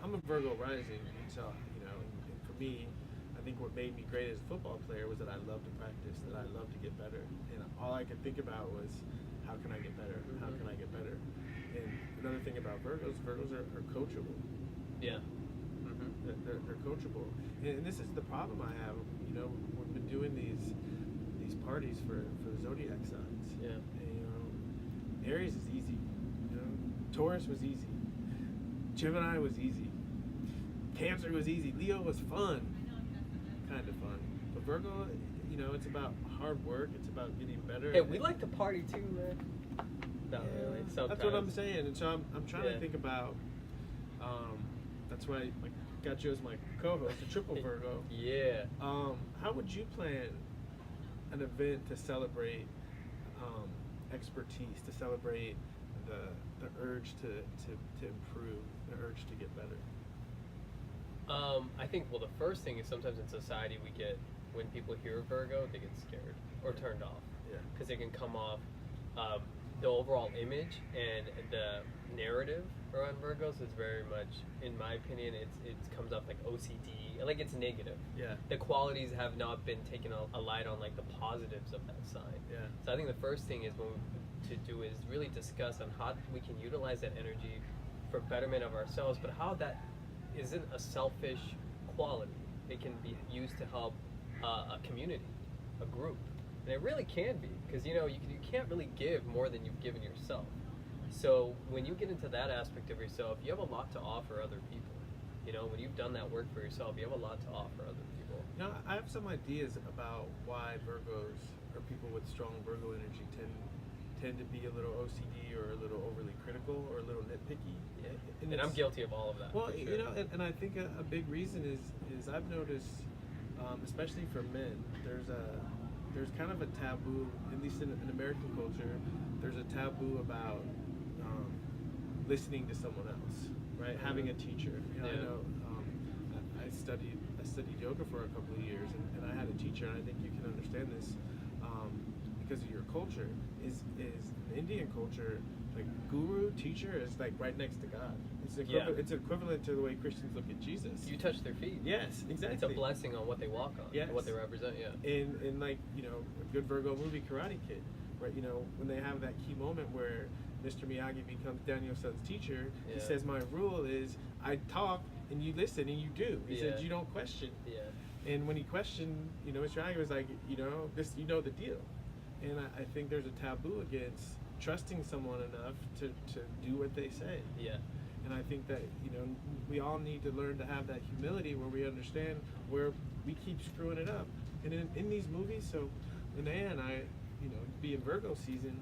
I'm a Virgo rising, and so and for me, I think what made me great as a football player was that I loved to practice, that I loved to get better, and all I could think about was how can I get better? How can I get better? And another thing about Virgos are coachable. Yeah. They're coachable, and this is the problem I have. We've been doing these parties for the zodiac signs. Yeah. And, Aries is easy. Taurus was easy. Gemini was easy. Cancer was easy. Leo was fun, kind of fun. But Virgo, it's about hard work. It's about getting better. Hey, we like to party too, man. Not really. Sometimes. That's what I'm saying. And so I'm trying to think about. That's why I got you as my co-host, a triple Virgo. Yeah. How would you plan an event to celebrate expertise, to celebrate the urge to improve, the urge to get better? I think, well, the first thing is sometimes in society when people hear Virgo, they get scared or turned off. Yeah. Because it can come off, the overall image and the narrative around Virgos is very much, in my opinion, it comes up like OCD, like it's negative. Yeah. The qualities have not been taken a light on, like the positives of that sign. Yeah. So I think the first thing is to do is really discuss on how we can utilize that energy for betterment of ourselves, but how that isn't a selfish quality. It can be used to help a community, a group, and it really can be, because you can't really give more than you've given yourself. So when you get into that aspect of yourself, you have a lot to offer other people. When you've done that work for yourself, you have a lot to offer other people. I have some ideas about why Virgos or people with strong Virgo energy tend to be a little OCD or a little overly critical or a little nitpicky. Yeah. And I'm guilty of all of that. Well, sure. And I think a big reason is I've noticed, especially for men, there's kind of a taboo, at least in American culture, there's a taboo about listening to someone else, right? Having a teacher. I know I studied yoga for a couple of years, and I had a teacher, and I think you can understand this because of your culture. Is in Indian culture, like guru, teacher is like right next to God. It's equivalent to the way Christians look at Jesus. You touch their feet. Yes, exactly. It's a blessing on what they walk on, what they represent. Yeah. And like a good Virgo movie, Karate Kid, right? When they have that key moment where Mr. Miyagi becomes Daniel-san's teacher, he says, "My rule is I talk and you listen and you do." He said, "You don't question." Yeah. And when he questioned, Mr. Miyagi was like, this, the deal. And I think there's a taboo against trusting someone enough to do what they say. Yeah. And I think that, we all need to learn to have that humility where we understand where we keep screwing it up. And in these movies, so Linnea and I, being Virgo season,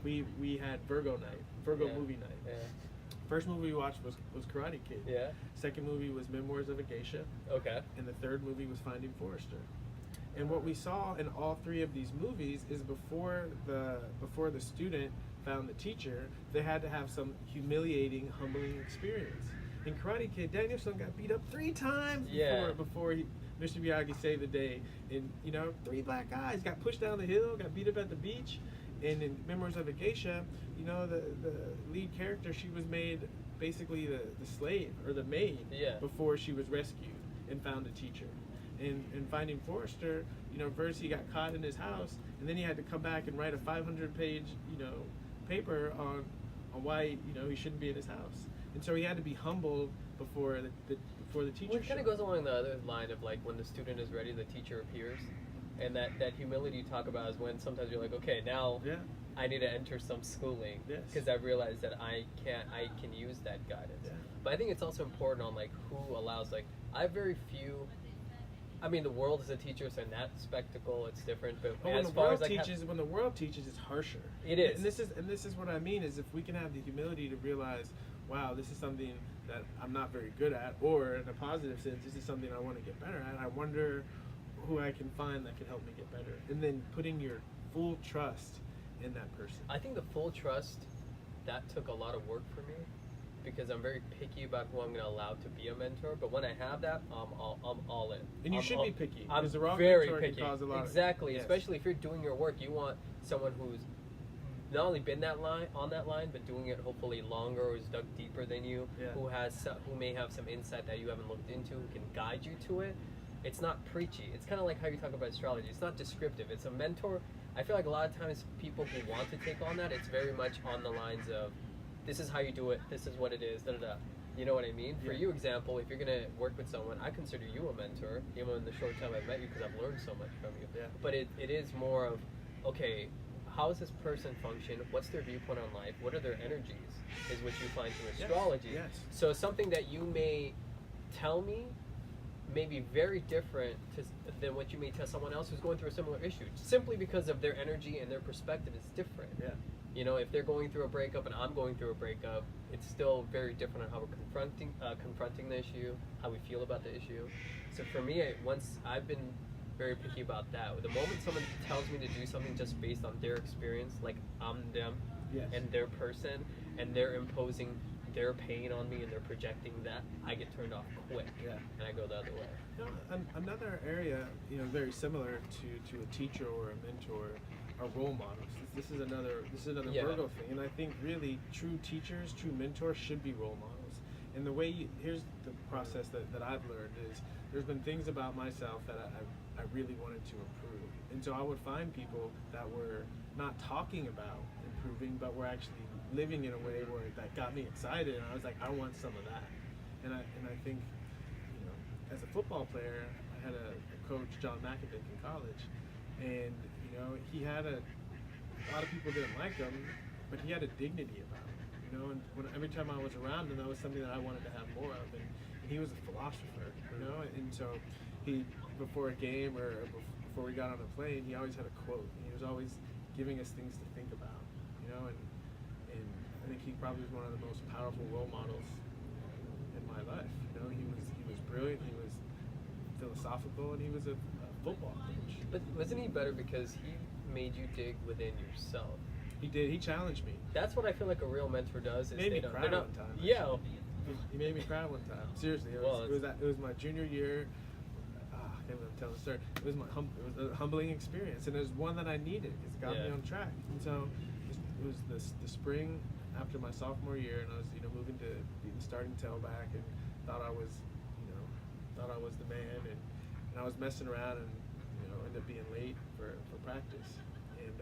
we had Virgo movie night. Yeah. First movie we watched was Karate Kid. Yeah. Second movie was Memoirs of a Geisha. Okay. And the third movie was Finding Forrester. And what we saw in all three of these movies is before the student found the teacher, they had to have some humiliating, humbling experience. In Karate Kid, Daniel-san got beat up 3 times before Mr. Miyagi saved the day. And 3 black guys got pushed down the hill, got beat up at the beach. And in Memoirs of a Geisha, the lead character, she was made basically the slave or the maid before she was rescued and found a teacher. In Finding Forrester, first he got caught in his house, and then he had to come back and write a 500-page, paper on why, he shouldn't be in his house. And so he had to be humbled before the teacher. Well, it kind of goes along the other line of like when the student is ready, the teacher appears, and that humility you talk about is when sometimes you're like, okay, now I need to enter some schooling because I've realized that I can use that guidance. Yeah. But I think it's also important on like who allows, like I have very few. I mean, the world is a teacher, so in that spectacle, it's different. But when the world teaches, it's harsher. It is, and this is what I mean is if we can have the humility to realize, wow, this is something that I'm not very good at, or in a positive sense, this is something I want to get better at. I wonder who I can find that can help me get better, and then putting your full trust in that person. I think the full trust that took a lot of work for me. Because I'm very picky about who I'm going to allow to be a mentor, but when I have that, I'm all in. And you should be picky. I'm the wrong very mentor picky. can cause a lot exactly, especially if you're doing your work, you want someone who's not only been on that line, but doing it hopefully longer or is dug deeper than you, Yeah. who may have some insight that you haven't looked into, who can guide you to it. It's not preachy. It's kind of like how you talk about astrology. It's not descriptive. It's a mentor. I feel like a lot of times people who want to take on that, it's very much on the lines of, this is how you do it, this is what it is, da da da. You know what I mean? For Yeah. you, example, if you're gonna work with someone, I consider you a mentor, even in the short time I've met you, because I've learned so much from you. Yeah. But it is more of, okay, how does this person function? What's their viewpoint on life? What are their energies? Is what you find through Yes, astrology. yes. So something that you may tell me may be very different than what you may tell someone else who's going through a similar issue, simply because of their energy and their perspective is different. Yeah. You know, if they're going through a breakup and I'm going through a breakup, it's still very different on how we're confronting the issue, how we feel about the issue. So for me, once I've been very picky about that. The moment someone tells me to do something just based on their experience, like I'm them Yes. and their person, and they're imposing their pain on me and they're projecting that, I get turned off quick. Yeah. And I go the other way. You know, another area, very similar to a teacher or a mentor, are role models. This is another Yeah. Virgo thing, and I think really true teachers, true mentors should be role models. And the way here's the process that I've learned is there's been things about myself that I really wanted to improve, and so I would find people that were not talking about improving, but were actually living in a way where that got me excited, and I was like, I want some of that. And I think, as a football player, I had a coach, John McAvick, in college, and he had a lot of people didn't like him, but he had a dignity about him, and every time I was around him, that was something that I wanted to have more of, and he was a philosopher, and so he, before a game or before we got on a plane, he always had a quote. He was always giving us things to think about, and I think he probably was one of the most powerful role models in my life. He was brilliant, he was philosophical, and he was a football coach. But wasn't he better because he made you dig within yourself? He did. He challenged me. That's what I feel like a real mentor does. Is Made me they're cry not, one time. Yeah. He made me cry one time. Seriously, it was my junior year. I can't even tell the story. It was it was a humbling experience, and it was one that I needed. It's got me on track. And so it was the spring after my sophomore year, and I was moving to be the starting tailback, and thought I was the man, and I was messing around, and ended up being late for practice. And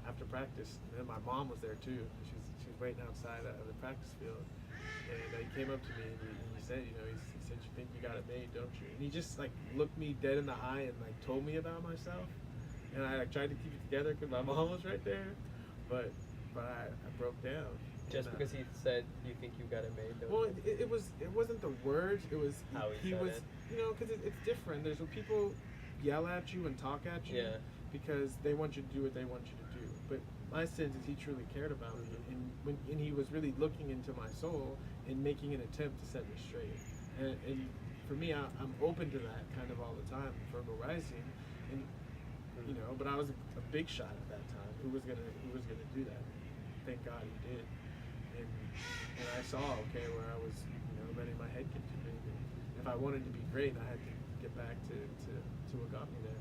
after practice, my mom was there too. She was waiting outside of the practice field, and he came up to me and he said, he said, "You think you got it made, don't you?" And he just looked me dead in the eye and told me about myself. And I tried to keep it together because my mom was right there, but I broke down. Just because he said, "You think you got it made"? Well, it wasn't the words. It was how he said was it. Because it's different. There's when people yell at you and talk at you because they want you to do what they want you to do. But my sense is he truly cared about me, and he was really looking into my soul and making an attempt to set me straight. And for me, I'm open to that kind of all the time. Virgo rising, and but I was a big shot at that time. Who was gonna do that? Thank God he did. And I saw where I was letting my head get too big. And if I wanted to be great, I had to get back to what got me there.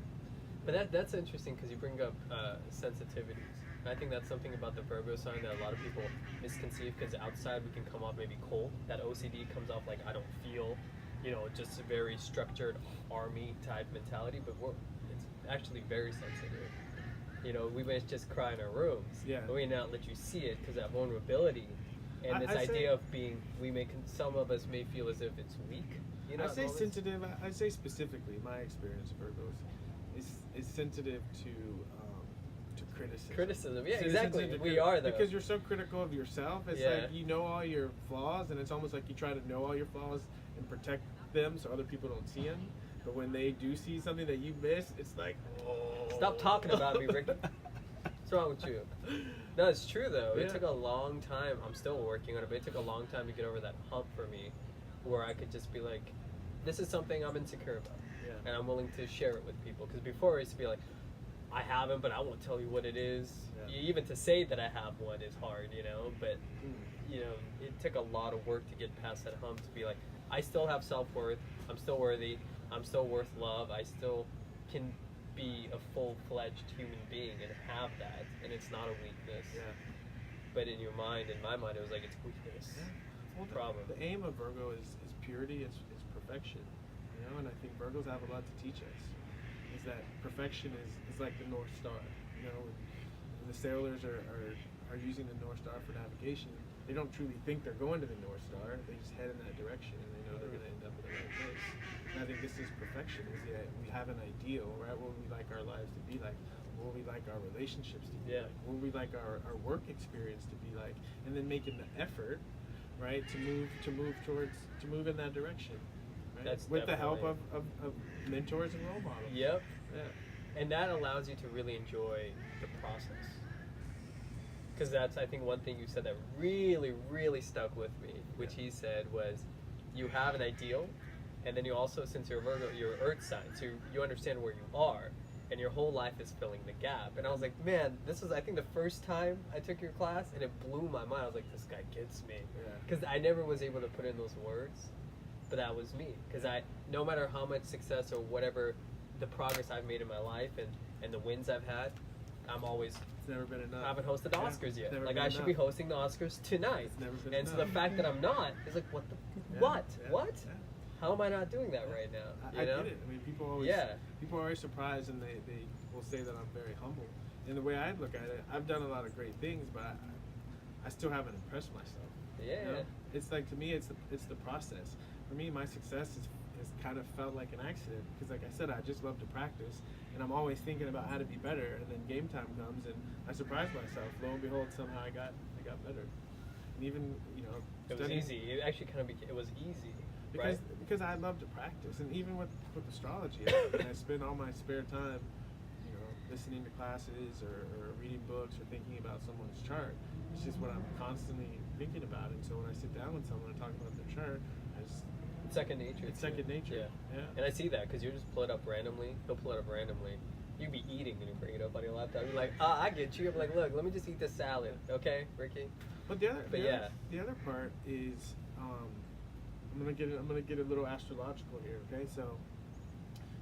But that's interesting because you bring up sensitivities. And I think that's something about the Virgo sign that a lot of people misconceive, because outside we can come off maybe cold. That OCD comes off like I don't feel, just a very structured army type mentality, but it's actually very sensitive. We may just cry in our rooms, but we may not let you see it because that vulnerability and this idea of being, some of us may feel as if it's weak. I say sensitive. I say specifically my experience of Virgos is sensitive to criticism. Criticism, yeah, exactly. We are though, because you're so critical of yourself. It's like all your flaws, and it's almost like you try to know all your flaws and protect them so other people don't see them. But when they do see something that you miss, it's like, oh. Stop talking about me, Ricky. What's wrong with you? No, it's true though. It took a long time. I'm still working on it, but it took a long time to get over that hump for me, where I could just be like, this is something I'm insecure about, and I'm willing to share it with people. Because before I used to be like, I haven't, but I won't tell you what it is. Even to say that I have one is hard, But it took a lot of work to get past that hump to be like, I still have self-worth. I'm still worthy. I'm still worth love. I still can be a full-fledged human being and have that, and it's not a weakness. Yeah. But in your mind, in my mind, it was like it's weakness. Yeah. Well, Problem. The aim of Virgo is purity, it's perfection. You know, and I think Virgos have a lot to teach us. Is that perfection is like the North Star. You know, when the sailors are using the North Star for navigation, they don't truly think they're going to the North Star. They just head in that direction, and they know they're going to end up in the right place. And I think this is perfection. Is that we have an ideal, right? What would we like our lives to be like? What would we like our relationships to be like? What would we like our work experience to be like? And then making the effort, right, to move in that direction. Right? That's with the help definitely- of mentors and role models. Yep. Yeah. And that allows you to really enjoy the process. Because that's, I think, one thing you said that really, really stuck with me, which he said was, you have an ideal, and then you also, since you're Virgo, you're Earth sign, so you understand where you are, and your whole life is filling the gap. And I was like, man, this was, I think, the first time I took your class, and it blew my mind. I was like, this guy gets me. Because I never was able to put in those words, but that was me. Because no matter how much success or whatever the progress I've made in my life and the wins I've had, I'm always... It's never been enough. I haven't hosted the Oscars yet. Never Like, been I should be enough. hosting the Oscars tonight. It's never been And so enough. the fact that I'm not is like, what the... Yeah, What? yeah, What? yeah. How am I not doing that right now? I You know? get it. I mean, people are always surprised, and they will say that I'm very humble. And the way I look at it, I've done a lot of great things, but I still haven't impressed myself. Yeah. You know? It's like, to me, it's the process. For me, my success has kind of felt like an accident because, like I said, I just love to practice, and I'm always thinking about how to be better. And then game time comes, and I surprise myself. Lo and behold, somehow I got better. And even It was easy. It actually kind of became... It was easy. Because I love to practice, and even with astrology, I spend all my spare time, listening to classes or reading books or thinking about someone's chart. It's just what I'm constantly thinking about, and so when I sit down with someone and talk about their chart, It's second nature. It's second nature. Yeah. And I see that because you just pull it up randomly. He'll pull it up randomly. You be eating and you bring it up on your laptop. You're like, I get you. I'm like, look, let me just eat this salad, okay, Ricky? But the other part is. I'm gonna get a little astrological here, okay? So,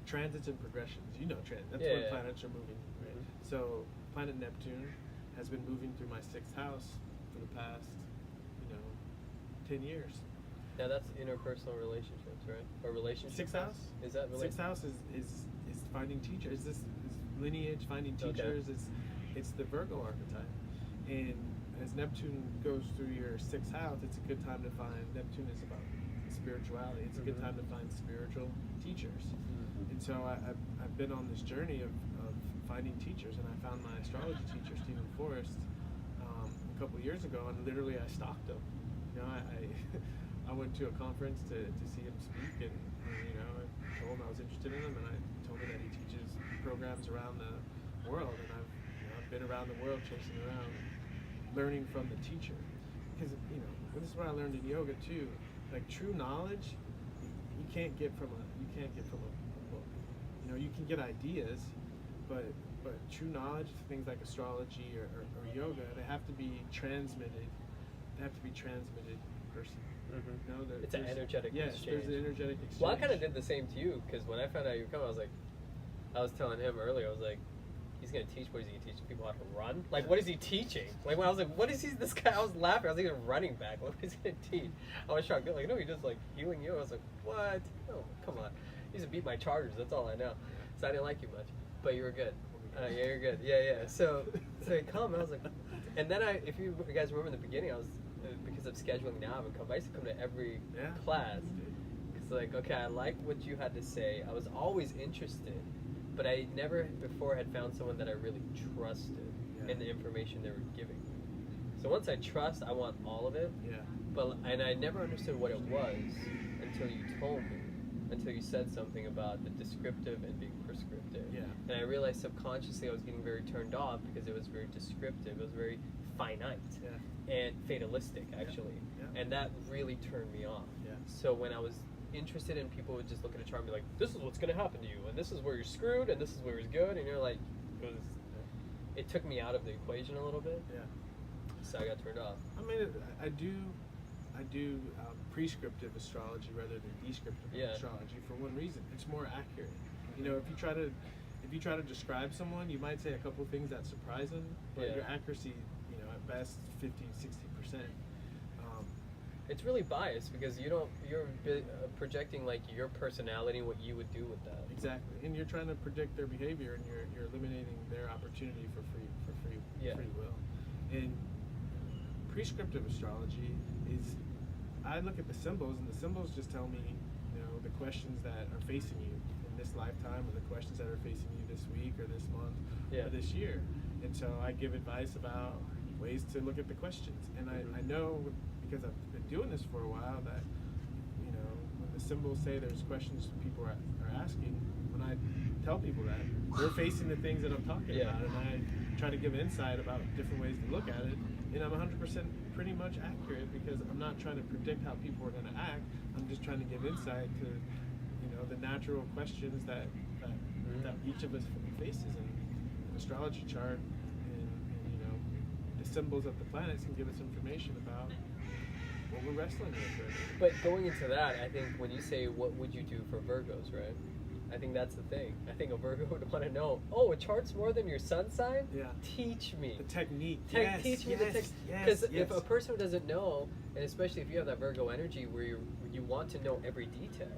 transits and progressions. You know, that's when planets are moving, right? Mm-hmm. So, planet Neptune has been moving through my 6th house for the past, 10 years. Now that's interpersonal relationships, right? Or relationships. 6th house? Is that related? 6th house is finding teachers. Is lineage, finding teachers. It's the Virgo archetype, and as Neptune goes through your 6th house, it's a good time to find. Neptune is about spirituality. It's a good time to find spiritual teachers. And so I've been on this journey of finding teachers, and I found my astrology teacher, Stephen Forrest, a couple of years ago, and literally I stalked him. I went to a conference to see him speak, and I told him I was interested in him, and I told him that he teaches programs around the world, and I've been around the world chasing around, learning from the teacher, because this is what I learned in yoga too. Like, true knowledge, you can't get from a book. You can get ideas, but true knowledge, things like astrology or yoga, they have to be transmitted. They have to be transmitted in person. Mm-hmm. It's an energetic exchange. Yes, there's an energetic exchange. Well, I kind of did the same to you because when I found out you were coming, I was telling him earlier, I was like, he's gonna teach. What is he gonna teach people how to run? Like, what is he teaching? Like, when I was like, what is he? This guy. I was laughing. I was thinking running back. What is he gonna teach? I was shocked. Like, no, he does like healing you. I was like, what? Oh, come on. He used to beat my Chargers. That's all I know. So I didn't like you much, but you were good. Yeah, you're good. Yeah. So he come. And I was like, and then if you guys remember in the beginning, I was because of scheduling now, I used to come to every class. It's like, okay, I like what you had to say. I was always interested. But I never before had found someone that I really trusted in the information they were giving me. So once I trust, I want all of it. Yeah. And I never understood what it was until you told me, until you said something about the descriptive and being prescriptive. Yeah. And I realized subconsciously I was getting very turned off because it was very descriptive. It was very finite and fatalistic, actually. Yeah. And that really turned me off. Yeah. So when I was interested in people would just look at a chart and be like, this is what's going to happen to you, and this is where you're screwed, and this is where it's good, and you're like, it took me out of the equation a little bit. Yeah. So I got turned off. I mean, I do prescriptive astrology rather than descriptive astrology for one reason. It's more accurate. If you try to describe someone, you might say a couple things that surprise them, but Yeah. your accuracy, at best 50-60%. It's really biased because you're projecting like your personality and what you would do with that. Exactly, and you're trying to predict their behavior, and you're eliminating their opportunity for free will. And prescriptive astrology is, I look at the symbols, and the symbols just tell me, the questions that are facing you in this lifetime, or the questions that are facing you this week or this month or this year. And so I give advice about ways to look at the questions, and I know, because I've been doing this for a while, that when the symbols say there's questions people are asking, when I tell people that, they're facing the things that I'm talking about, and I try to give insight about different ways to look at it, and I'm 100% pretty much accurate, because I'm not trying to predict how people are going to act. I'm just trying to give insight to the natural questions that each of us faces, and an astrology chart and the symbols of the planets can give us information about what we're wrestling with right now. But going into that, I think when you say what would you do for Virgos, right? I think that's the thing. I think a Virgo would want to know, a chart's more than your sun sign? Yeah. Teach me. The technique. Teach me the technique. Because if a person doesn't know, and especially if you have that Virgo energy where you want to know every detail,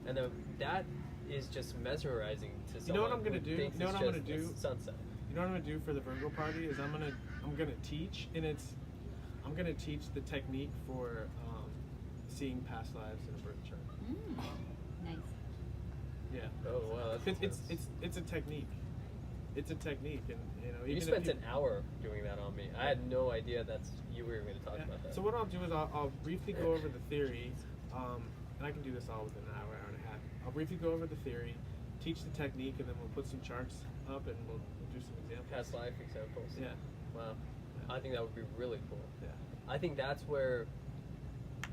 and then that is just mesmerizing to someone. You know what I'm going to do? You know what I'm going to do? Sun sign. You know what I'm going to do for the Virgo party is I'm going to teach, and I'm going to teach the technique for seeing past lives in a birth chart. Nice. Yeah. Oh wow, it's a technique. It's a technique, and you even spent an hour doing that on me. I had no idea you were going to talk about that. So what I'll do is I'll briefly go over the theory, and I can do this all within an hour and a half. I'll briefly go over the theory, teach the technique, and then we'll put some charts up, and we'll do some examples. Past life examples. Yeah. Wow. Yeah. I think that would be really cool. Yeah. I think that's where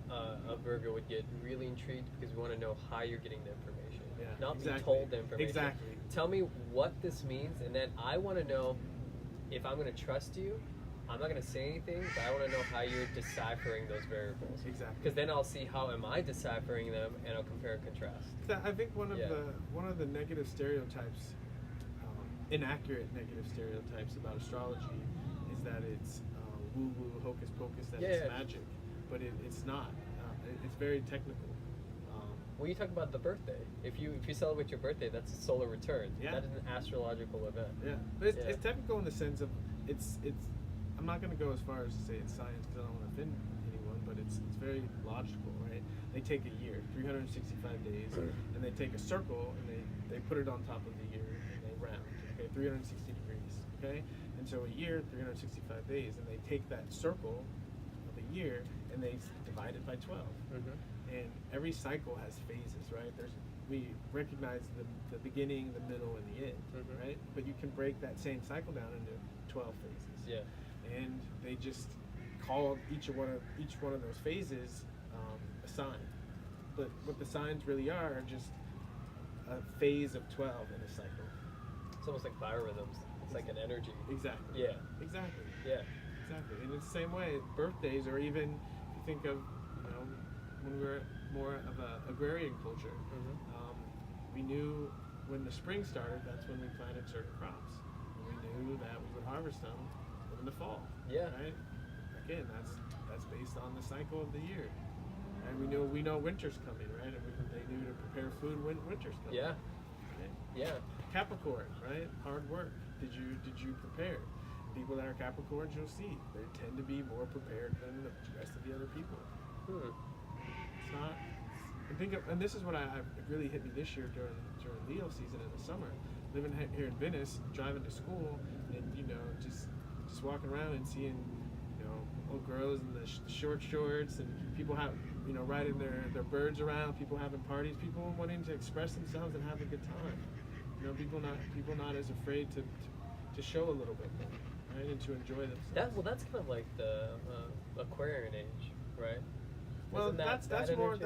a Virgo would get really intrigued, because we want to know how you're getting the information. Yeah, Not exactly. be told the information. Exactly. Tell me what this means, and then I want to know if I'm going to trust you. I'm not going to say anything, but I want to know how you're deciphering those variables. Exactly. Because then I'll see how am I deciphering them, and I'll compare and contrast. I think one of the negative stereotypes, inaccurate negative stereotypes about astrology, is that it's woo woo, hocus pocus, that it's magic, but it's not. It's very technical. Well, you talk about the birthday. If you celebrate your birthday, that's a solar return. Yeah. That is an astrological event. Yeah, but it's technical in the sense of it's. I'm not going to go as far as to say it's science, because I don't want to offend anyone, but it's very logical, right? They take a year, 365 days, and they take a circle and they put it on top of the year and they round. Okay, 360 degrees. Okay, and so a year, 365 days, and they take that circle of a year and they divide it by 12. And every cycle has phases, right? We recognize the beginning, the middle, and the end, right? But you can break that same cycle down into 12 phases. Yeah. And they just call each one of those phases a sign. But what the signs really are just a phase of 12 in a cycle. It's almost like biorhythms. It's like an energy. Exactly. Yeah. Exactly. Yeah. Exactly. And it's the same way, birthdays, or even if you think of, when we were more of an agrarian culture, we knew when the spring started, that's when we planted certain crops. And we knew that we would harvest them in the fall. Yeah. Right? Again, that's based on the cycle of the year. And we know winter's coming, right? And they knew to prepare food when winter's coming. Yeah. Right? Yeah. Capricorn, right? Hard work. Did you prepare? People that are Capricorns, you'll see, they tend to be more prepared than the rest of the other people. It's not. And this is what I really hit me this year during Leo season in the summer. Living here in Venice, driving to school, and just walking around and seeing old girls in the short shorts, and people have riding their birds around, people having parties, people wanting to express themselves and have a good time. People not as afraid to show a little bit more, right, and to enjoy themselves. That's kind of like the Aquarian age, right? Well, Isn't that's that more. energy?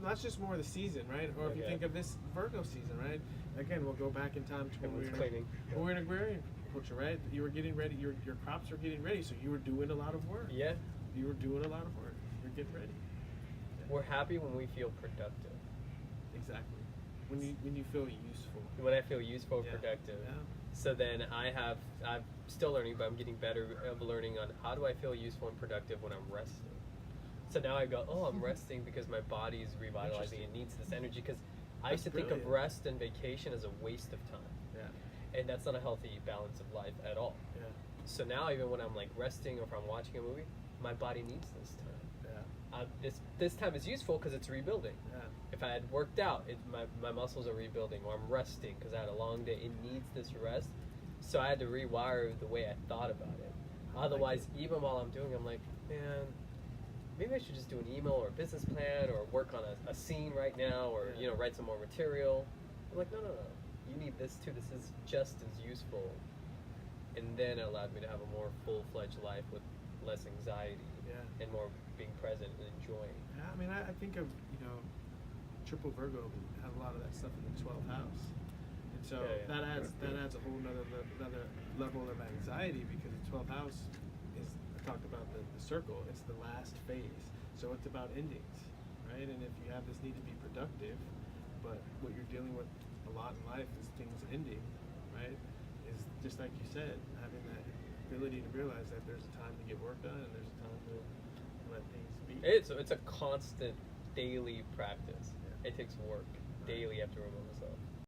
That's just more the season, right? Or if you think of this Virgo season, right? Again, we'll go back in time to when we were in agrarian culture, right? You were getting ready. Your crops were getting ready, so you were doing a lot of work. Yeah. You were doing a lot of work. You're getting ready. We're happy when we feel productive. Exactly. When you feel useful. When I feel useful, Yeah. productive. Yeah. So then I'm still learning, but I'm getting better of learning on how do I feel useful and productive when I'm resting. So now I go, oh, I'm resting because my body is revitalizing. It needs this energy. Because I used to think of rest and vacation as a waste of time. Yeah. And that's not a healthy balance of life at all. Yeah. So now even when I'm like resting or if I'm watching a movie, my body needs this time. Yeah. This time is useful because it's rebuilding. Yeah. If I had worked out, my muscles are rebuilding, or I'm resting because I had a long day. It needs this rest. So I had to rewire the way I thought about it. Otherwise, even while I'm doing it, I'm like, man, maybe I should just do an email or a business plan or work on a scene right now or, Yeah. you know, write some more material. I'm like, no. You need this too. This is just as useful. And then it allowed me to have a more full-fledged life with less anxiety and more being present and enjoying. Yeah, I mean, I think of, triple Virgo had a lot of that stuff in the 12th house, and so that adds a whole another level of anxiety because the 12th house is, I talked about the circle. It's the last phase, so it's about endings, right? And if you have this need to be productive, but what you're dealing with a lot in life is things ending, right? Is just like you said, having that ability to realize that there's a time to get work done and there's a time to let things be. It's a constant daily practice. It takes work daily. I have to remind myself.